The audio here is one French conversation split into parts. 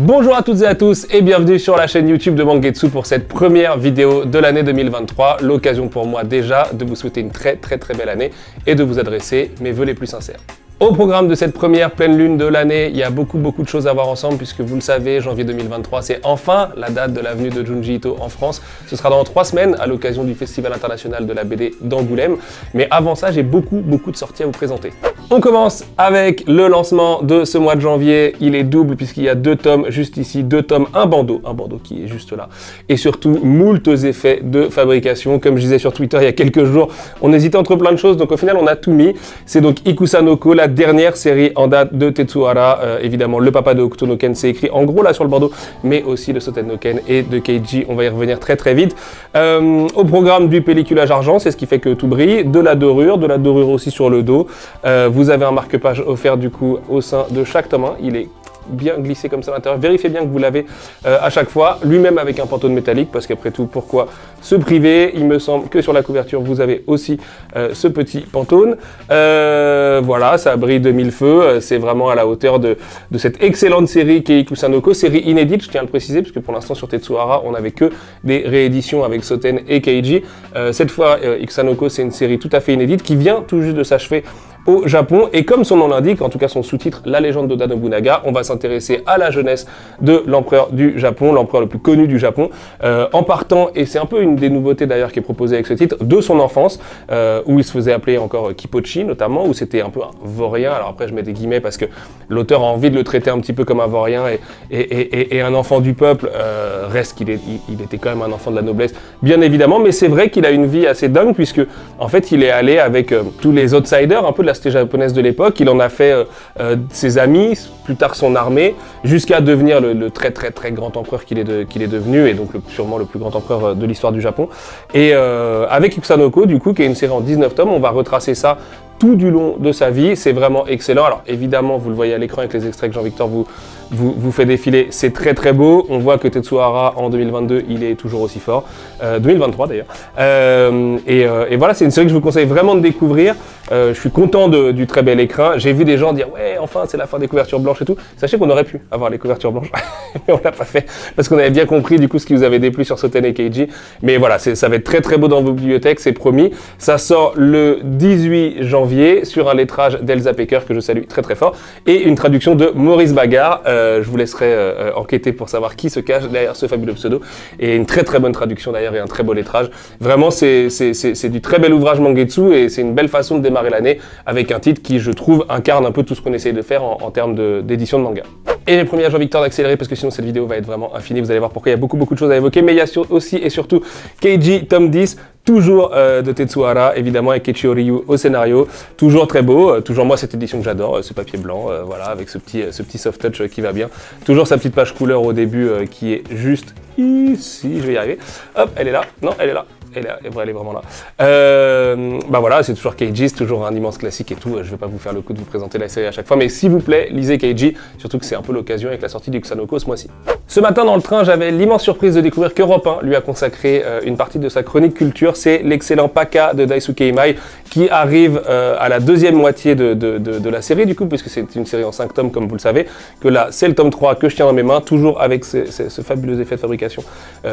Bonjour à toutes et à tous et bienvenue sur la chaîne YouTube de Mangetsu pour cette première vidéo de l'année 2023. L'occasion pour moi déjà de vous souhaiter une très belle année et de vous adresser mes vœux les plus sincères. Au programme de cette première pleine lune de l'année, il y a beaucoup de choses à voir ensemble puisque vous le savez, janvier 2023, c'est enfin la date de la venue de Junji Ito en France. Ce sera dans 3 semaines à l'occasion du Festival international de la BD d'Angoulême. Mais avant ça, j'ai beaucoup de sorties à vous présenter. On commence avec le lancement de ce mois de janvier. Il est double puisqu'il y a 2 tomes juste ici, 2 tomes, un bandeau qui est juste là. Et surtout, moultes effets de fabrication. Comme je disais sur Twitter il y a quelques jours, on hésitait entre plein de choses, donc au final on a tout mis. C'est donc Ikusanoko, la dernière série en date de Tetsuhara, évidemment le papa de Hokuto no Ken, c'est écrit en gros là sur le bandeau, mais aussi de Soten no Ken et de Keiji, on va y revenir très vite. Au programme du pelliculage argent, c'est ce qui fait que tout brille, de la dorure aussi sur le dos. Vous avez un marque-page offert du coup au sein de chaque tome 1, il est bien glissé comme ça à l'intérieur. Vérifiez bien que vous l'avez à chaque fois, lui-même avec un pantone métallique, parce qu'après tout, pourquoi se priver? Il me semble que sur la couverture, vous avez aussi ce petit pantone. Voilà, ça brille de mille feux, c'est vraiment à la hauteur de cette excellente série qu'est Ikusanoko, série inédite, je tiens à le préciser, parce que pour l'instant sur Tetsuhara, on n'avait que des rééditions avec Soten et Keiji. Cette fois, Ikusanoko, c'est une série tout à fait inédite qui vient tout juste de s'achever au Japon, et comme son nom l'indique, en tout cas son sous-titre, La légende d'Oda Nobunaga, on va s'intéresser à la jeunesse de l'empereur du Japon, l'empereur le plus connu du Japon, en partant, et c'est un peu une des nouveautés d'ailleurs qui est proposée avec ce titre, de son enfance, où il se faisait appeler encore Kipochi notamment, où c'était un peu un vaurien. Alors après je mets des guillemets parce que l'auteur a envie de le traiter un petit peu comme un vaurien, et un enfant du peuple, reste qu'il était quand même un enfant de la noblesse, bien évidemment, mais c'est vrai qu'il a une vie assez dingue, puisque en fait il est allé avec tous les outsiders, un peu de la cité japonaise de l'époque, il en a fait ses amis, plus tard son armée, jusqu'à devenir le très grand empereur qu'il est devenu, et donc sûrement le plus grand empereur de l'histoire du Japon. Et avec Ikusanoko, du coup, qui est une série en 19 tomes, on va retracer ça tout du long de sa vie, c'est vraiment excellent. Alors évidemment, vous le voyez à l'écran avec les extraits que Jean-Victor vous fait défiler, c'est très beau. On voit que Tetsuhara en 2022, il est toujours aussi fort, 2023 d'ailleurs. Et voilà, c'est une série que je vous conseille vraiment de découvrir. Je suis content du très bel écrin. J'ai vu des gens dire ouais, enfin c'est la fin des couvertures blanches et tout. Sachez qu'on aurait pu avoir les couvertures blanches, mais on l'a pas fait parce qu'on avait bien compris du coup ce qui vous avait déplu sur Soten et Keiji. Mais voilà, ça va être très beau dans vos bibliothèques, c'est promis. Ça sort le 18 janvier sur un lettrage d'Elsa Pecker que je salue très fort, et une traduction de Maurice Bagard. Je vous laisserai enquêter pour savoir qui se cache derrière ce fabuleux pseudo, et une très bonne traduction d'ailleurs et un très beau lettrage. Vraiment c'est du très bel ouvrage Mangetsu, et c'est une belle façon de démarrer l'année avec un titre qui, je trouve, incarne un peu tout ce qu'on essaye de faire en termes d'édition de manga. Et mes premiers à Jean-Victor d'accélérer parce que sinon cette vidéo va être vraiment infinie, vous allez voir pourquoi il y a beaucoup de choses à évoquer, mais il y a aussi et surtout Keiji tome 10, toujours de Tetsuhara, évidemment avec Keiichiro Ryu au scénario, toujours très beau, toujours moi cette édition que j'adore, ce papier blanc, voilà, avec ce petit soft touch qui va bien, toujours sa petite page couleur au début qui est juste ici, je vais y arriver, hop, elle est là, non, elle est là. Elle est vraiment là. Bah voilà, c'est toujours Keiji, c'est toujours un immense classique et tout. Je vais pas vous faire le coup de vous présenter la série à chaque fois, mais s'il vous plaît, lisez Keiji, surtout que c'est un peu l'occasion avec la sortie d'Ikusanoko ce mois-ci. Ce matin dans le train, j'avais l'immense surprise de découvrir qu'Europe 1 lui a consacré une partie de sa chronique culture. C'est l'excellent Paka de Daisuke Imai qui arrive à la deuxième moitié de la série du coup, puisque c'est une série en 5 tomes comme vous le savez, que là c'est le tome 3 que je tiens dans mes mains, toujours avec ce fabuleux effet de fabrication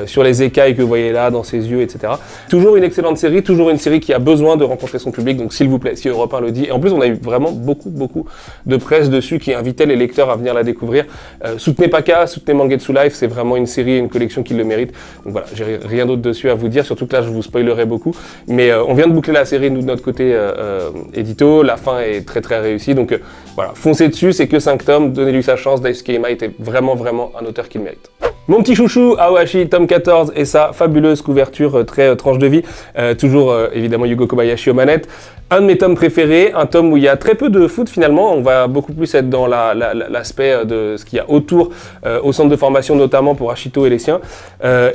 sur les écailles que vous voyez là, dans ses yeux, etc. Toujours une excellente série, toujours une série qui a besoin de rencontrer son public, donc s'il vous plaît, si Europe 1 le dit, et en plus on a eu vraiment beaucoup de presse dessus qui invitait les lecteurs à venir la découvrir. Soutenez Paka, soutenez Mangetsu Life, c'est vraiment une série, une collection qui le mérite, donc voilà, j'ai rien d'autre dessus à vous dire, surtout que là je vous spoilerai beaucoup, mais on vient de boucler la série nous de notre côté édito, la fin est très réussie, donc voilà, foncez dessus, c'est que 5 tomes, donnez-lui sa chance, Daisuke Imai était vraiment un auteur qu'il mérite. Mon petit chouchou, Aohashi, tome 14, et sa fabuleuse couverture très tranche de vie. Toujours évidemment Yugo Kobayashi aux manettes. Un de mes tomes préférés, un tome où il y a très peu de foot finalement, on va beaucoup plus être dans l'aspect de ce qu'il y a autour, au centre de formation notamment pour Ashito et les siens.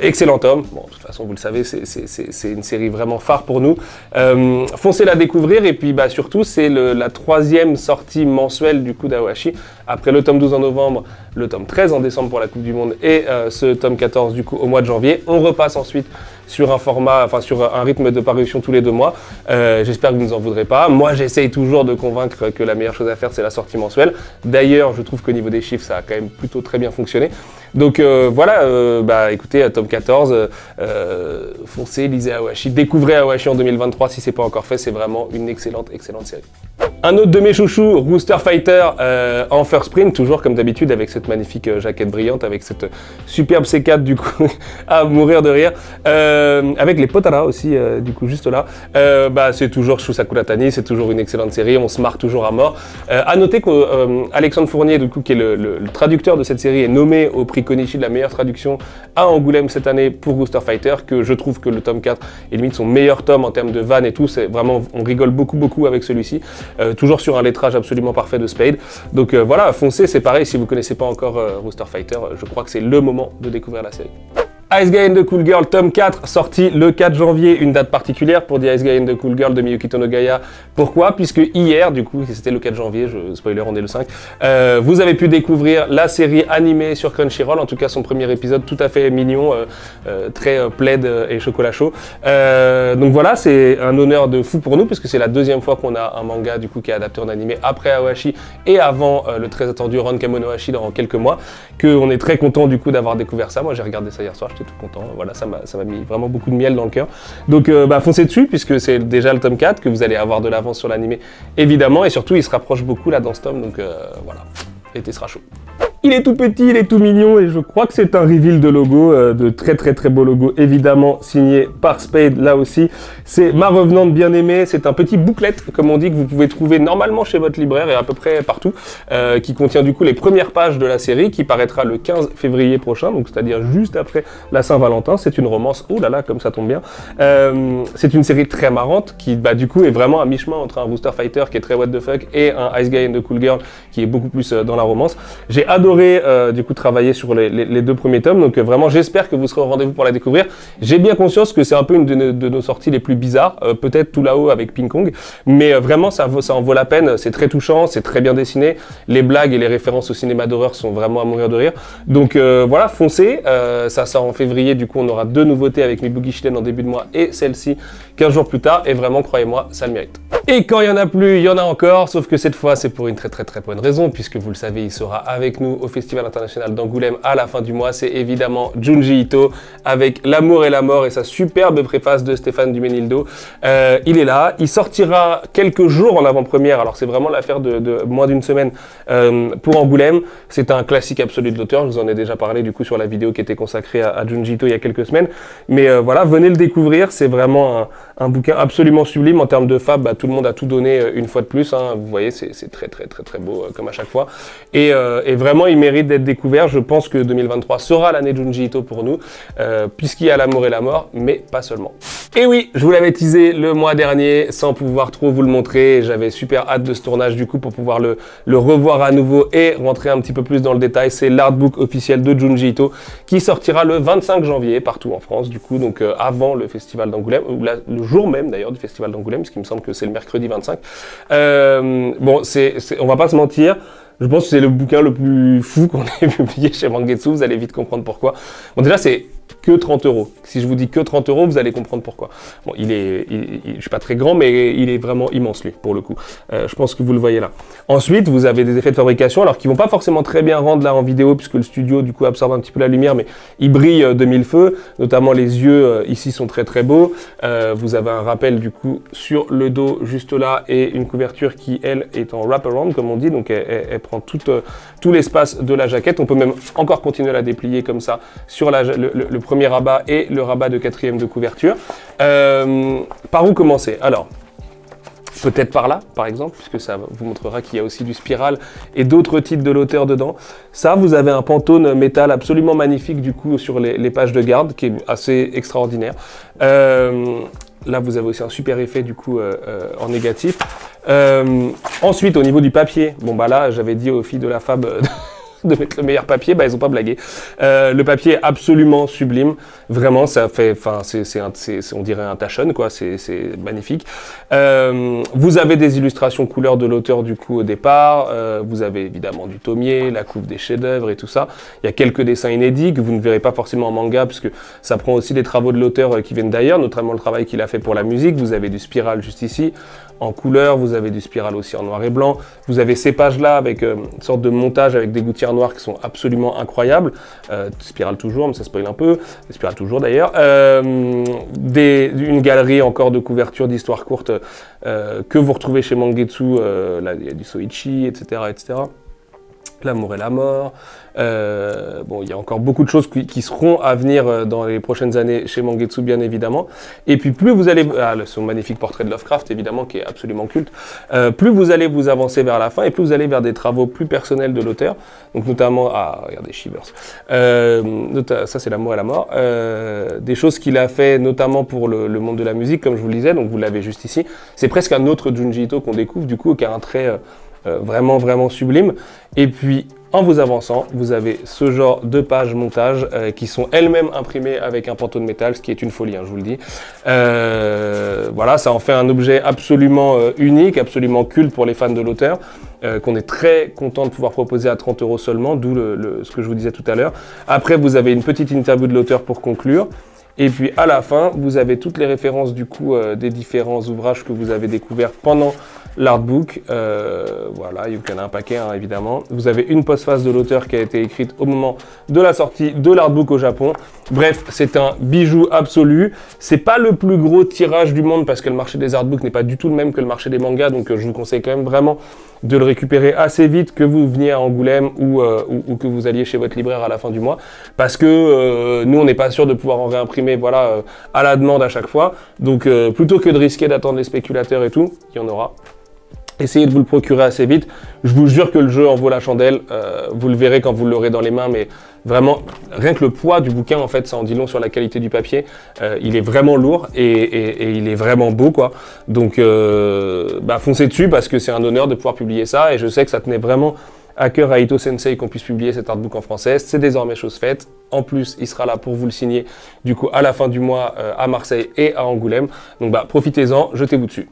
Excellent tome, bon de toute façon vous le savez, c'est une série vraiment phare pour nous. Foncez la découvrir, et puis bah, surtout c'est la 3e sortie mensuelle du coup d'Aohashi, après le tome 12 en novembre, le tome 13 en décembre pour la Coupe du Monde et ce tome 14 du coup au mois de janvier. On repasse ensuite sur un format, enfin sur un rythme de parution tous les 2 mois. J'espère que vous ne nous en voudrez pas. Moi, j'essaye toujours de convaincre que la meilleure chose à faire, c'est la sortie mensuelle. D'ailleurs, je trouve qu'au niveau des chiffres, ça a quand même plutôt très bien fonctionné. Donc voilà, écoutez, tome 14, foncez, lisez Awashi, découvrez Awashi en 2023 si c'est pas encore fait, c'est vraiment une excellente série. Un autre de mes chouchous, Rooster Fighter en first print, toujours comme d'habitude avec cette magnifique jaquette brillante, avec cette superbe C4 du coup à mourir de rire, avec les Potara aussi du coup juste là. C'est toujours Shusaku Tani, c'est toujours une excellente série, on se marre toujours à mort. À noter qu'Alexandre Fournier du coup qui est le traducteur de cette série est nommé au prix Konishi de la meilleure traduction à Angoulême cette année pour Rooster Fighter, que je trouve que le tome 4 est limite son meilleur tome en termes de vannes et tout, c'est vraiment, on rigole beaucoup avec celui-ci. Toujours sur un lettrage absolument parfait de Spade. Donc voilà, foncez, c'est pareil, si vous ne connaissez pas encore Rooster Fighter, je crois que c'est le moment de découvrir la série. Ice Guy and the Cool Girl, tome 4, sorti le 4 janvier, une date particulière pour The Ice Guy and the Cool Girl de Miyukito Nogaya. Pourquoi? Puisque hier, du coup, c'était le 4 janvier, spoiler, on est le 5, vous avez pu découvrir la série animée sur Crunchyroll, en tout cas son premier épisode tout à fait mignon, très plaid et chocolat chaud. Donc voilà, c'est un honneur de fou pour nous, puisque c'est la deuxième fois qu'on a un manga du coup qui est adapté en animé après Awashi et avant le très attendu Ron Kamonohashi dans quelques mois, qu'on est très content du coup d'avoir découvert ça. Moi j'ai regardé ça hier soir, j'étais tout content, voilà, ça m'a mis vraiment beaucoup de miel dans le cœur. Donc foncez dessus, puisque c'est déjà le tome 4, que vous allez avoir de l'avance sur l'animé évidemment, et surtout il se rapproche beaucoup là dans ce tome, donc voilà, l'été sera chaud. Il est tout petit, il est tout mignon et je crois que c'est un reveal de logo, de très beau logo évidemment, signé par Spade là aussi. C'est ma revenante bien aimée, c'est un petit bouclette comme on dit que vous pouvez trouver normalement chez votre libraire et à peu près partout, qui contient du coup les premières pages de la série qui paraîtra le 15 février prochain, donc c'est-à-dire juste après la Saint-Valentin. C'est une romance, oh là là comme ça tombe bien. C'est une série très marrante qui du coup est vraiment à mi-chemin entre un Rooster Fighter qui est très what the fuck et un Ice Guy and the Cool Girl qui est beaucoup plus dans la romance. J'ai adoré du coup travailler sur les 2 premiers tomes, donc vraiment j'espère que vous serez au rendez-vous pour la découvrir. J'ai bien conscience que c'est un peu une de nos sorties les plus bizarres, peut-être tout là-haut avec Ping Kong, mais vraiment ça en vaut la peine, c'est très touchant, c'est très bien dessiné, les blagues et les références au cinéma d'horreur sont vraiment à mourir de rire, donc voilà, foncez, ça sort en février, du coup on aura 2 nouveautés avec Mibugi Shiden en début de mois et celle-ci 15 jours plus tard, et vraiment croyez-moi, ça le mérite. Et quand il y en a plus, il y en a encore, sauf que cette fois c'est pour une très bonne raison, puisque vous le savez, il sera avec nous au Festival international d'Angoulême à la fin du mois. C'est évidemment Junji Ito avec L'amour et la mort et sa superbe préface de Stéphane Duménildo. Il est là, il sortira quelques jours en avant-première, alors c'est vraiment l'affaire de moins d'une semaine pour Angoulême. C'est un classique absolu de l'auteur, je vous en ai déjà parlé du coup sur la vidéo qui était consacrée à Junji Ito il y a quelques semaines. Mais voilà, venez le découvrir, c'est vraiment un bouquin absolument sublime en termes de fab, tout le monde a tout donné une fois de plus, hein. Vous voyez, c'est très beau comme à chaque fois. Et vraiment, il mérite d'être découvert. Je pense que 2023 sera l'année Junji Ito pour nous, puisqu'il y a L'amour et la mort, mais pas seulement. Et oui, je vous l'avais teasé le mois dernier, sans pouvoir trop vous le montrer. J'avais super hâte de ce tournage du coup pour pouvoir le revoir à nouveau et rentrer un petit peu plus dans le détail. C'est l'artbook officiel de Junji Ito qui sortira le 25 janvier partout en France, du coup, donc avant le festival d'Angoulême, ou le jour même d'ailleurs du festival d'Angoulême, parce qu'il me semble que c'est le mercredi 25. Bon, on va pas se mentir, je pense que c'est le bouquin le plus fou qu'on ait publié chez Mangetsu, vous allez vite comprendre pourquoi. Bon, déjà, c'est que 30 €. Si je vous dis que 30 €, vous allez comprendre pourquoi. Bon, je suis pas très grand, mais il est vraiment immense, lui, pour le coup. Je pense que vous le voyez là. Ensuite, vous avez des effets de fabrication, alors qui vont pas forcément très bien rendre là en vidéo, puisque le studio, du coup, absorbe un petit peu la lumière, mais il brille de mille feux. Notamment, les yeux, ici, sont très beaux. Vous avez un rappel, du coup, sur le dos, juste là, et une couverture qui, elle, est en wraparound, comme on dit. Donc, elle prend tout l'espace de la jaquette. On peut même encore continuer à la déplier comme ça, sur le premier rabat et le rabat de 4e de couverture. Par où commencer? Alors, peut-être par là, par exemple, puisque ça vous montrera qu'il y a aussi du Spiral et d'autres titres de l'auteur dedans. Ça, vous avez un Pantone métal absolument magnifique, du coup, sur les pages de garde, qui est assez extraordinaire. Là, vous avez aussi un super effet, du coup, en négatif. Ensuite, au niveau du papier, bon, bah là, j'avais dit aux filles de la Fab de mettre le meilleur papier, bah ils ont pas blagué. Le papier est absolument sublime, vraiment ça fait, enfin on dirait un tachon quoi, c'est magnifique. Vous avez des illustrations couleurs de l'auteur du coup au départ, vous avez évidemment du Tomie, la couve des chefs-d'œuvre et tout ça. Il y a quelques dessins inédits que vous ne verrez pas forcément en manga puisque ça prend aussi des travaux de l'auteur qui viennent d'ailleurs, notamment le travail qu'il a fait pour la musique. Vous avez du Spiral juste ici en couleur, vous avez du Spiral aussi en noir et blanc. Vous avez ces pages-là avec une sorte de montage avec des gouttières noires qui sont absolument incroyables. Spiral toujours, mais ça spoil un peu. Spiral toujours d'ailleurs. Une galerie encore de couvertures d'histoires courtes que vous retrouvez chez Mangetsu. Là, il y a du Soichi, etc., etc. L'amour et la mort. Bon, il y a encore beaucoup de choses qui seront à venir dans les prochaines années chez Mangetsu, bien évidemment. Et puis, plus vous allez... son magnifique portrait de Lovecraft, évidemment, qui est absolument culte. Plus vous allez vous avancer vers la fin, et plus vous allez vers des travaux plus personnels de l'auteur. Donc, notamment... Ah, regardez, Shivers. Ça, c'est l'amour et la mort. Des choses qu'il a fait, notamment pour le monde de la musique, comme je vous le disais. Donc, vous l'avez juste ici. C'est presque un autre Junji Ito qu'on découvre, du coup, qui a un trait... vraiment, vraiment sublime. Et puis, en vous avançant, vous avez ce genre de pages montage qui sont elles-mêmes imprimées avec un panneau de métal, ce qui est une folie, hein, je vous le dis. Voilà, ça en fait un objet absolument unique, absolument culte pour les fans de l'auteur, qu'on est très content de pouvoir proposer à 30 € seulement, d'où ce que je vous disais tout à l'heure. Après, vous avez une petite interview de l'auteur pour conclure. Et puis à la fin, vous avez toutes les références du coup des différents ouvrages que vous avez découverts pendant l'artbook. Voilà, il y en a un paquet hein, évidemment. Vous avez une postface de l'auteur qui a été écrite au moment de la sortie de l'artbook au Japon. Bref, c'est un bijou absolu. C'est pas le plus gros tirage du monde parce que le marché des artbooks n'est pas du tout le même que le marché des mangas. Donc je vous conseille quand même vraiment de le récupérer assez vite, que vous veniez à Angoulême ou que vous alliez chez votre libraire à la fin du mois. Parce que nous, on n'est pas sûr de pouvoir en réimprimer voilà, à la demande à chaque fois. Donc plutôt que de risquer d'attendre les spéculateurs et tout, il y en aura. Essayez de vous le procurer assez vite. Je vous jure que le jeu en vaut la chandelle. Vous le verrez quand vous l'aurez dans les mains, mais vraiment, rien que le poids du bouquin, en fait, ça en dit long sur la qualité du papier. Il est vraiment lourd et il est vraiment beau, quoi. Donc, foncez dessus parce que c'est un honneur de pouvoir publier ça. Et je sais que ça tenait vraiment à cœur à Ito Sensei qu'on puisse publier cet artbook en français. C'est désormais chose faite. En plus, il sera là pour vous le signer, du coup, à la fin du mois à Marseille et à Angoulême. Donc, profitez-en, jetez-vous dessus.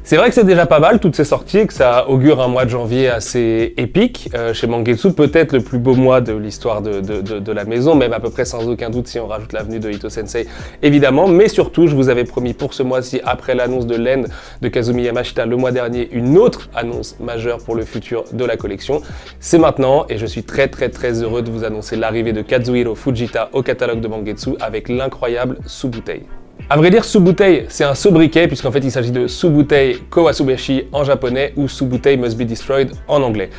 C'est vrai que c'est déjà pas mal toutes ces sorties et que ça augure un mois de janvier assez épique chez Mangetsu, peut-être le plus beau mois de l'histoire de la maison, même à peu près sans aucun doute si on rajoute l'avenue de Ito Sensei évidemment, mais surtout je vous avais promis pour ce mois-ci, après l'annonce de l'End de Kazumi Yamashita le mois dernier, une autre annonce majeure pour le futur de la collection. C'est maintenant et je suis très heureux de vous annoncer l'arrivée de Kazuhiro Fujita au catalogue de Mangetsu avec l'incroyable Subutei. À vrai dire, Subutei, c'est un sobriquet puisqu'en fait il s'agit de Subutei Kawasubeshi en japonais ou Subutei Must Be Destroyed en anglais.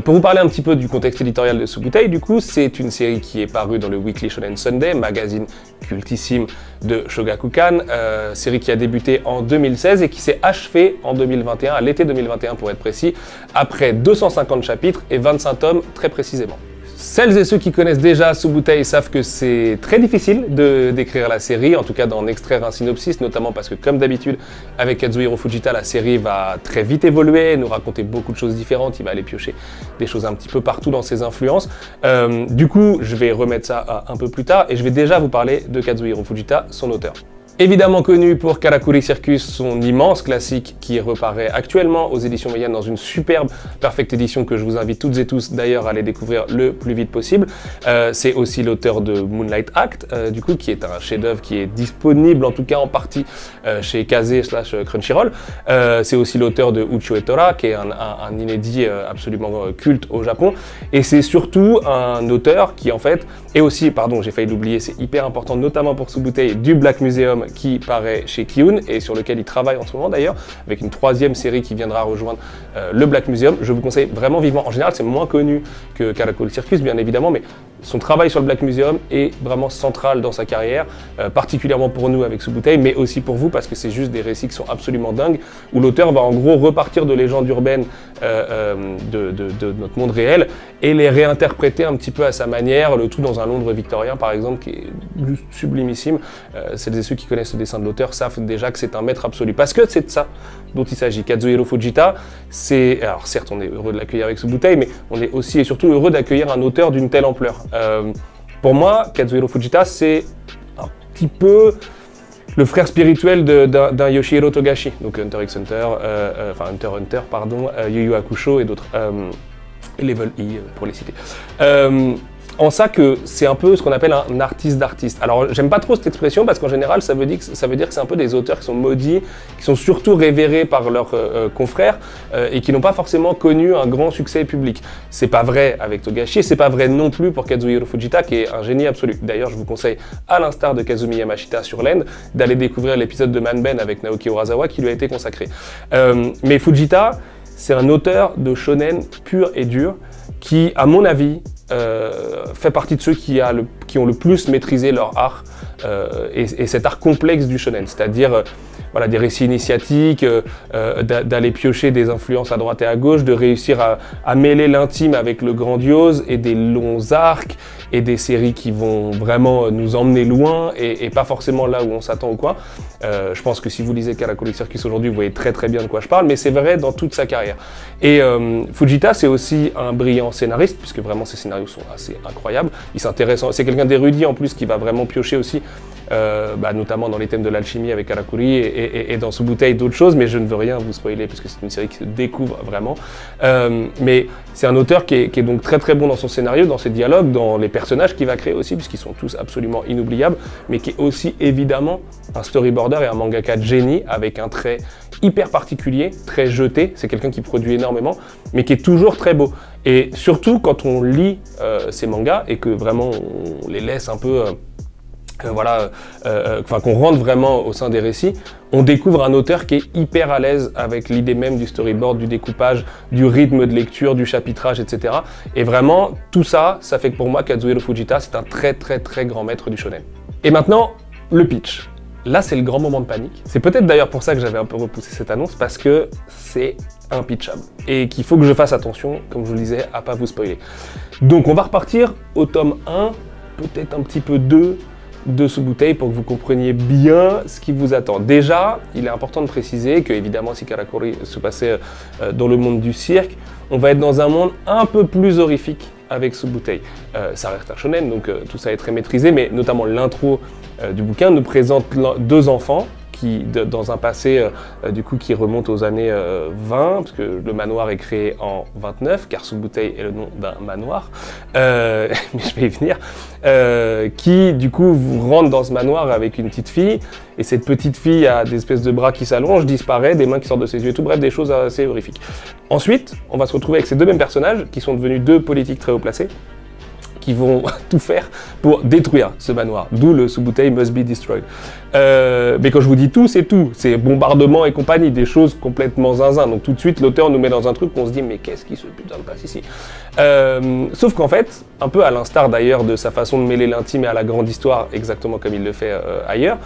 Pour vous parler un petit peu du contexte éditorial de Subutei, du coup, c'est une série qui est parue dans le Weekly Shonen Sunday, magazine cultissime de Shogakukan, série qui a débuté en 2016 et qui s'est achevée en 2021, à l'été 2021 pour être précis, après 250 chapitres et 25 tomes très précisément. Celles et ceux qui connaissent déjà Subutei savent que c'est très difficile de décrire la série, en tout cas d'en extraire un synopsis, notamment parce que comme d'habitude avec Kazuhiro Fujita, la série va très vite évoluer, nous raconter beaucoup de choses différentes, il va aller piocher des choses un petit peu partout dans ses influences. Du coup, je vais remettre ça un peu plus tard et je vais déjà vous parler de Kazuhiro Fujita, son auteur. Évidemment connu pour Karakuri Circus, son immense classique qui reparaît actuellement aux éditions Meian dans une superbe Perfect Edition que je vous invite toutes et tous d'ailleurs à aller découvrir le plus vite possible. C'est aussi l'auteur de Moonlight Act, du coup, qui est un chef-d'œuvre qui est disponible en tout cas en partie chez Kazé/Crunchyroll. C'est aussi l'auteur de Uchiyo Etora, qui est un inédit absolument culte au Japon. Et c'est surtout un auteur qui en fait, et aussi, pardon, j'ai failli l'oublier, c'est hyper important, notamment pour Subutei, du Black Museum qui paraît chez Kiun et sur lequel il travaille en ce moment d'ailleurs, avec une troisième série qui viendra rejoindre le Black Museum. Je vous conseille vraiment vivement. En général, c'est moins connu que Karakuri Circus, bien évidemment, mais son travail sur le Black Museum est vraiment central dans sa carrière, particulièrement pour nous avec Subutai, mais aussi pour vous parce que c'est juste des récits qui sont absolument dingues, où l'auteur va en gros repartir de légendes urbaines de notre monde réel et les réinterpréter un petit peu à sa manière, le tout dans un Londres victorien par exemple, qui est juste sublimissime. Celles et ceux qui connaissent le dessin de l'auteur savent déjà que c'est un maître absolu, parce que c'est de ça dont il s'agit. Kazuhiro Fujita, c'est... Alors certes, on est heureux de l'accueillir avec Subutai, mais on est aussi et surtout heureux d'accueillir un auteur d'une telle ampleur. Pour moi, Kazuhiro Fujita, c'est un petit peu le frère spirituel d'un Yoshihiro Togashi, donc Hunter x Hunter, Hunter x Hunter, pardon, Yu Yu Hakusho et d'autres, Level E pour les citer. En ça que c'est un peu ce qu'on appelle un artiste d'artiste. Alors j'aime pas trop cette expression parce qu'en général ça veut dire que c'est un peu des auteurs qui sont maudits, qui sont surtout révérés par leurs confrères et qui n'ont pas forcément connu un grand succès public. C'est pas vrai avec Togashi et c'est pas vrai non plus pour Kazuhiro Fujita qui est un génie absolu. D'ailleurs je vous conseille, à l'instar de Kazumi Yamashita sur l'End, d'aller découvrir l'épisode de Man Ben avec Naoki Urasawa qui lui a été consacré. Mais Fujita, c'est un auteur de shonen pur et dur qui, à mon avis, fait partie de ceux qui ont le plus maîtrisé leur art et cet art complexe du shonen, c'est-à-dire voilà, des récits initiatiques, d'aller piocher des influences à droite et à gauche, de réussir à mêler l'intime avec le grandiose et des longs arcs et des séries qui vont vraiment nous emmener loin et pas forcément là où on s'attend ou quoi. Je pense que si vous lisez Karakuri Circus aujourd'hui, vous voyez très très bien de quoi je parle, mais c'est vrai dans toute sa carrière. Et Fujita, c'est aussi un brillant scénariste, puisque vraiment ses scénarios sont assez incroyables. Il s'intéresse, c'est quelqu'un d'érudit en plus qui va vraiment piocher aussi, notamment dans les thèmes de l'alchimie avec Karakuri et dans Subutai d'autres choses, mais je ne veux rien vous spoiler puisque c'est une série qui se découvre vraiment. Mais c'est un auteur qui est donc très très bon dans son scénario, dans ses dialogues, dans les personnages qu'il va créer aussi, puisqu'ils sont tous absolument inoubliables, mais qui est aussi évidemment un storyboarder et un mangaka de génie avec un trait hyper particulier, très jeté. C'est quelqu'un qui produit énormément, mais qui est toujours très beau. Et surtout quand on lit ces mangas et que vraiment on les laisse un peu... qu'on rentre vraiment au sein des récits, on découvre un auteur qui est hyper à l'aise avec l'idée même du storyboard, du découpage, du rythme de lecture, du chapitrage, etc. Et vraiment, tout ça, ça fait que pour moi, Kazuhiro Fujita, c'est un très très très grand maître du shonen. Et maintenant, le pitch. Là, c'est le grand moment de panique. C'est peut-être d'ailleurs pour ça que j'avais un peu repoussé cette annonce, parce que c'est impitchable. Et qu'il faut que je fasse attention, comme je vous le disais, à pas vous spoiler. Donc on va repartir au tome 1, peut-être un petit peu 2, de Subutai pour que vous compreniez bien ce qui vous attend. Déjà, il est important de préciser que, évidemment, si Karakuri se passait dans le monde du cirque, on va être dans un monde un peu plus horrifique avec Subutai. Ça reste un shonen, donc tout ça est très maîtrisé, mais notamment l'intro du bouquin nous présente deux enfants qui, dans un passé du coup, qui remonte aux années 20, parce que le manoir est créé en 29, car Subutai est le nom d'un manoir, mais je vais y venir, qui du coup rentre dans ce manoir avec une petite fille, et cette petite fille a des espèces de bras qui s'allongent, disparaît, des mains qui sortent de ses yeux et tout, bref, des choses assez horrifiques. Ensuite, on va se retrouver avec ces deux mêmes personnages, qui sont devenus deux politiques très haut placés, qui vont tout faire pour détruire ce manoir, d'où le Subutai must be destroyed. Mais quand je vous dis tout, c'est bombardement et compagnie, des choses complètement zinzin, donc tout de suite l'auteur nous met dans un truc où on se dit mais qu'est-ce qui se putain de passe ici? Sauf qu'en fait, un peu à l'instar d'ailleurs de sa façon de mêler l'intime et à la grande histoire, exactement comme il le fait ailleurs,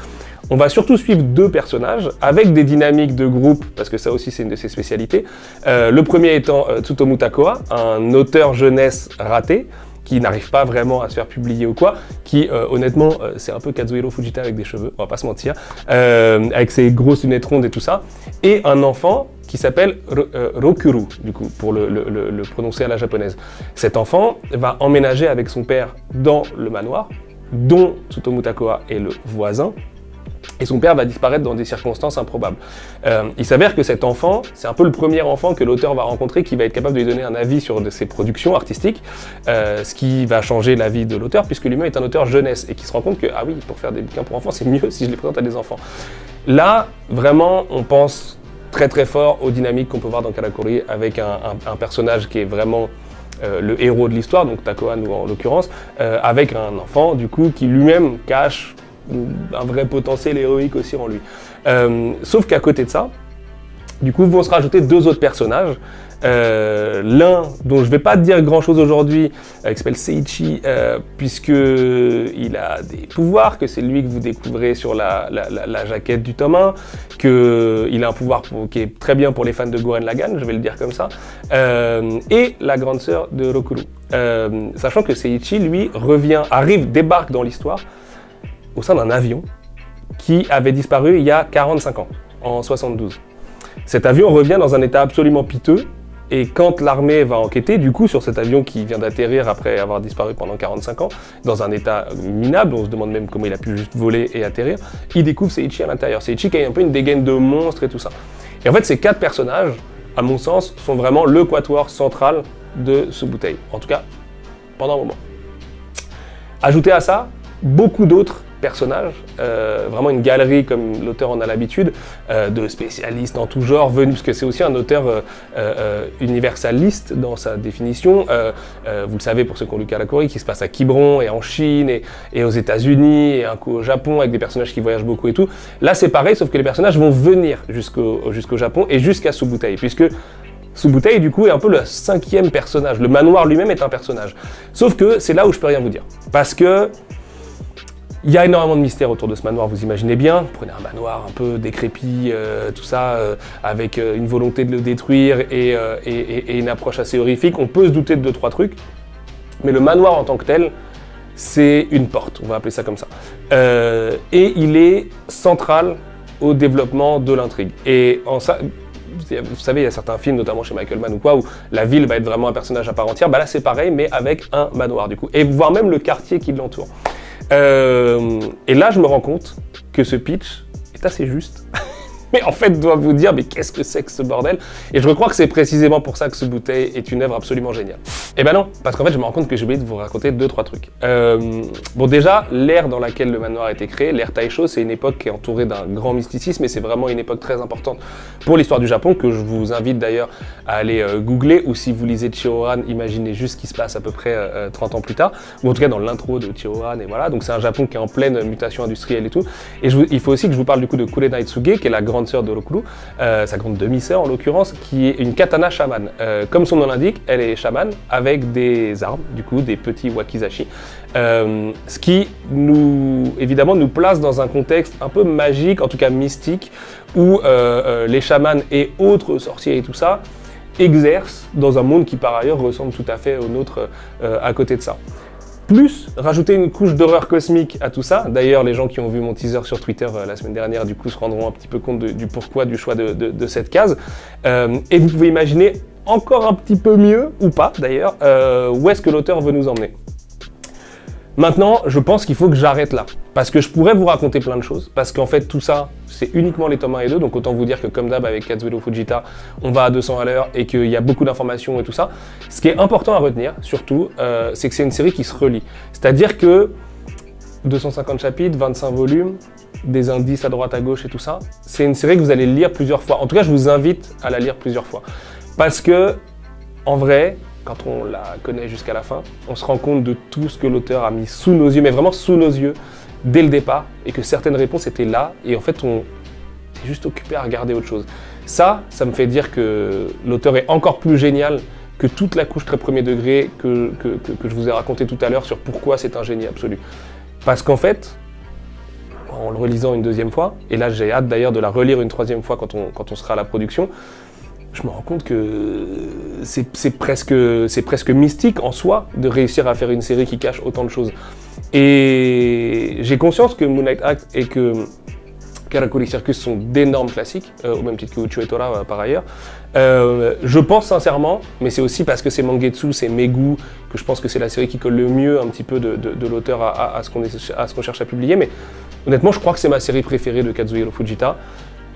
on va surtout suivre deux personnages avec des dynamiques de groupe, parce que ça aussi c'est une de ses spécialités. Le premier étant Tsutomu Takoa, un auteur jeunesse raté, qui n'arrive pas vraiment à se faire publier ou quoi, qui honnêtement c'est un peu Kazuhiro Fujita avec des cheveux, on va pas se mentir, avec ses grosses lunettes rondes et tout ça, et un enfant qui s'appelle Rokuru, du coup, pour le prononcer à la japonaise. Cet enfant va emménager avec son père dans le manoir, dont Tsutomu Takoa est le voisin, et son père va disparaître dans des circonstances improbables. Il s'avère que cet enfant, c'est un peu le premier enfant que l'auteur va rencontrer qui va être capable de lui donner un avis sur ses productions artistiques, ce qui va changer la vie de l'auteur, puisque lui-même est un auteur jeunesse, et qui se rend compte que, ah oui, pour faire des bouquins pour enfants, c'est mieux si je les présente à des enfants. Là, vraiment, on pense très très fort aux dynamiques qu'on peut voir dans Karakuri, avec un personnage qui est vraiment le héros de l'histoire, donc Takoa nous en l'occurrence, avec un enfant, du coup, qui lui-même cache un vrai potentiel héroïque aussi en lui. Sauf qu'à côté de ça, du coup, vont se rajouter deux autres personnages L'un dont je ne vais pas dire grand-chose aujourd'hui, qui s'appelle Seiichi, puisqu'il a des pouvoirs, que c'est lui que vous découvrez sur la jaquette du tome 1, qu'il a un pouvoir qui est très bien pour les fans de Gurren Lagann, je vais le dire comme ça, et la grande sœur de Rokuro. Sachant que Seiichi, lui, débarque dans l'histoire au sein d'un avion qui avait disparu il y a 45 ans, en 72. Cet avion revient dans un état absolument piteux, et quand l'armée va enquêter, du coup, sur cet avion qui vient d'atterrir après avoir disparu pendant 45 ans, dans un état minable, on se demande même comment il a pu juste voler et atterrir, il découvre Seiichi à l'intérieur. Seiichi qui a un peu une dégaine de monstre et tout ça. Et en fait, ces 4 personnages, à mon sens, sont vraiment le quatuor central de ce bouteille. En tout cas, pendant un moment. Ajoutez à ça, beaucoup d'autres personnages, vraiment une galerie comme l'auteur en a l'habitude, de spécialistes en tout genre venus, parce que c'est aussi un auteur universaliste dans sa définition, vous le savez pour ceux qui ont lu Karakuri, qui se passe à Quiberon et en Chine et aux États-Unis et un coup au Japon avec des personnages qui voyagent beaucoup et tout. Là c'est pareil, sauf que les personnages vont venir jusqu'au Japon et jusqu'à Subutai, puisque Subutai, du coup, est un peu le 5e personnage. Le manoir lui-même est un personnage. Sauf que c'est là où je peux rien vous dire. Parce que il y a énormément de mystères autour de ce manoir, vous imaginez bien. Vous prenez un manoir un peu décrépit, tout ça, avec une volonté de le détruire et une approche assez horrifique. On peut se douter de 2-3 trucs, mais le manoir en tant que tel, c'est une porte, on va appeler ça comme ça. Et il est central au développement de l'intrigue. Et en ça, vous savez, il y a certains films, notamment chez Michael Mann ou quoi, où la ville va être vraiment un personnage à part entière. Bah là, c'est pareil, mais avec un manoir, du coup. Et voire même le quartier qui l'entoure. Et là, je me rends compte que ce pitch est assez juste. Mais en fait, dois vous dire, mais qu'est-ce que c'est que ce bordel? Et je crois que c'est précisément pour ça que ce bouteille est une œuvre absolument géniale. Eh ben non, parce qu'en fait, je me rends compte que j'ai oublié de vous raconter 2-3 trucs. Bon, déjà, l'ère dans laquelle le manoir a été créé, l'ère Taisho, c'est une époque qui est entourée d'un grand mysticisme et c'est vraiment une époque très importante pour l'histoire du Japon, que je vous invite d'ailleurs à aller googler, ou si vous lisez Chihoran, imaginez juste ce qui se passe à peu près 30 ans plus tard, ou en tout cas dans l'intro de Chihoran, et voilà. Donc c'est un Japon qui est en pleine mutation industrielle et tout. Et il faut aussi que je vous parle du coup de Kurenai Tsuge, qui est la grande sœur de Rokuro, sa grande demi-sœur en l'occurrence, qui est une katana chamane. Comme son nom l'indique, elle est chamane avec des armes, du coup des petits wakizashi, ce qui évidemment nous place dans un contexte un peu magique, en tout cas mystique, où les chamans et autres sorciers et tout ça exercent dans un monde qui par ailleurs ressemble tout à fait au nôtre à côté de ça. Plus, rajouter une couche d'horreur cosmique à tout ça. D'ailleurs, les gens qui ont vu mon teaser sur Twitter la semaine dernière, du coup, se rendront un petit peu compte du pourquoi du choix de cette case. Et vous pouvez imaginer encore un petit peu mieux, ou pas d'ailleurs, où est-ce que l'auteur veut nous emmener. Maintenant, je pense qu'il faut que j'arrête là, parce que je pourrais vous raconter plein de choses, parce qu'en fait tout ça, c'est uniquement les tomes 1 et 2, donc autant vous dire que comme d'hab avec Kazuhiro Fujita, on va à 200 à l'heure et qu'il y a beaucoup d'informations et tout ça. Ce qui est important à retenir, surtout, c'est que c'est une série qui se relie. C'est-à-dire que 250 chapitres, 25 volumes, des indices à droite à gauche et tout ça, c'est une série que vous allez lire plusieurs fois. En tout cas, je vous invite à la lire plusieurs fois. Parce que, en vrai, quand on la connaît jusqu'à la fin, on se rend compte de tout ce que l'auteur a mis sous nos yeux, mais vraiment sous nos yeux, dès le départ, et que certaines réponses étaient là, et en fait, on est juste occupé à regarder autre chose. Ça me fait dire que l'auteur est encore plus génial que toute la couche très premier degré que je vous ai raconté tout à l'heure sur pourquoi c'est un génie absolu. Parce qu'en fait, en le relisant une deuxième fois, et là j'ai hâte d'ailleurs de la relire une troisième fois quand on sera à la production, je me rends compte que c'est presque mystique en soi de réussir à faire une série qui cache autant de choses. Et j'ai conscience que Moonlight Act et que Karakuri Circus sont d'énormes classiques, au même titre que Uchu et Tora par ailleurs. Je pense sincèrement, mais c'est aussi parce que c'est Mangetsu, c'est mes goûts, que je pense que c'est la série qui colle le mieux un petit peu de l'auteur à ce qu'on cherche à publier, mais honnêtement je crois que c'est ma série préférée de Kazuhiro Fujita.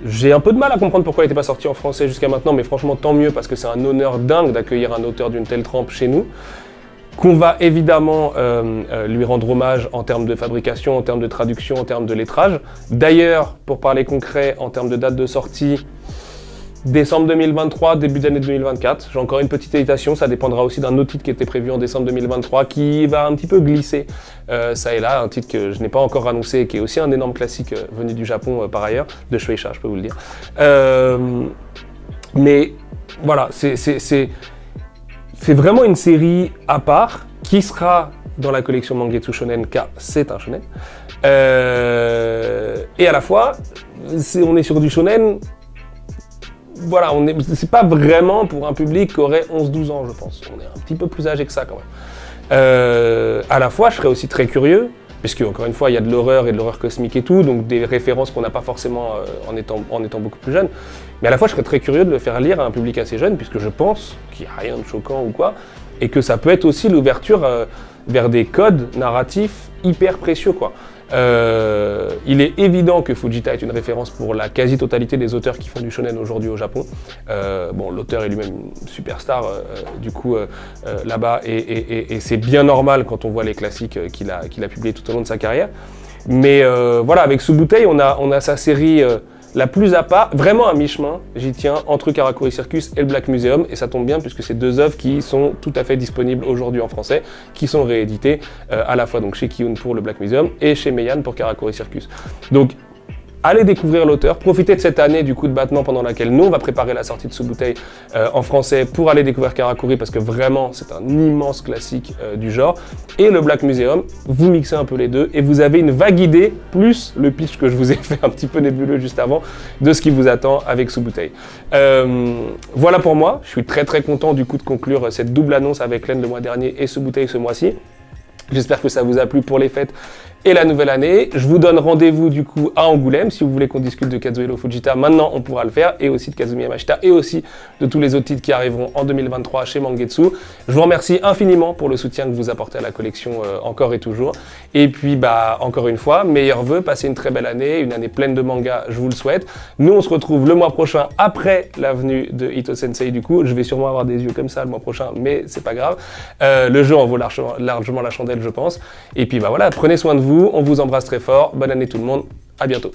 J'ai un peu de mal à comprendre pourquoi elle n'était pas sortie en français jusqu'à maintenant, mais franchement tant mieux parce que c'est un honneur dingue d'accueillir un auteur d'une telle trempe chez nous, qu'on va évidemment lui rendre hommage en termes de fabrication, en termes de traduction, en termes de lettrage. D'ailleurs, pour parler concret, en termes de date de sortie, décembre 2023, début d'année 2024. J'ai encore une petite hésitation, ça dépendra aussi d'un autre titre qui était prévu en décembre 2023, qui va un petit peu glisser ça et là, un titre que je n'ai pas encore annoncé et qui est aussi un énorme classique venu du Japon par ailleurs, de Shueisha, je peux vous le dire. Mais voilà, c'est vraiment une série à part qui sera dans la collection Mangetsu Shonen car c'est un shonen. Et à la fois, on est sur du shonen, voilà, c'est pas vraiment pour un public qui aurait 11-12 ans, je pense. On est un petit peu plus âgé que ça quand même. À la fois, je serais aussi très curieux, puisque encore une fois, il y a de l'horreur et de l'horreur cosmique et tout, donc des références qu'on n'a pas forcément en étant beaucoup plus jeune. Mais à la fois, je serais très curieux de le faire lire à un public assez jeune, puisque je pense qu'il n'y a rien de choquant ou quoi, et que ça peut être aussi l'ouverture vers des codes narratifs hyper précieux, quoi. Il est évident que Fujita est une référence pour la quasi-totalité des auteurs qui font du shonen aujourd'hui au Japon. Bon, l'auteur est lui-même une superstar du coup là-bas et c'est bien normal quand on voit les classiques qu'il a publiés tout au long de sa carrière. Mais voilà, avec Subutei, on a sa série la plus à part, vraiment à mi-chemin, j'y tiens, entre Karakuri Circus et le Black Museum, et ça tombe bien puisque c'est deux œuvres qui sont tout à fait disponibles aujourd'hui en français, qui sont rééditées à la fois donc chez Kiun pour le Black Museum et chez Meian pour Karakuri Circus. Donc allez découvrir l'auteur, profitez de cette année du coup de battement pendant laquelle nous on va préparer la sortie de Subutei en français pour aller découvrir Karakuri parce que vraiment c'est un immense classique du genre. Et le Black Museum, vous mixez un peu les deux et vous avez une vague idée, plus le pitch que je vous ai fait un petit peu nébuleux juste avant, de ce qui vous attend avec Subutei. Voilà pour moi, je suis très très content du coup de conclure cette double annonce avec Len le mois dernier et Subutei ce mois-ci. J'espère que ça vous a plu pour les fêtes et la nouvelle année. Je vous donne rendez-vous du coup à Angoulême. Si vous voulez qu'on discute de Kazuhiro Fujita, maintenant on pourra le faire, et aussi de Kazumi Yamashita, et aussi de tous les autres titres qui arriveront en 2023 chez Mangetsu. Je vous remercie infiniment pour le soutien que vous apportez à la collection encore et toujours. Et puis bah encore une fois, meilleurs vœux, passez une très belle année, une année pleine de mangas, je vous le souhaite. Nous on se retrouve le mois prochain après la venue de Ito Sensei du coup. Je vais sûrement avoir des yeux comme ça le mois prochain, mais c'est pas grave. Le jeu en vaut largement la chandelle je pense. Et puis bah voilà, prenez soin de vous, on vous embrasse très fort, bonne année tout le monde, à bientôt.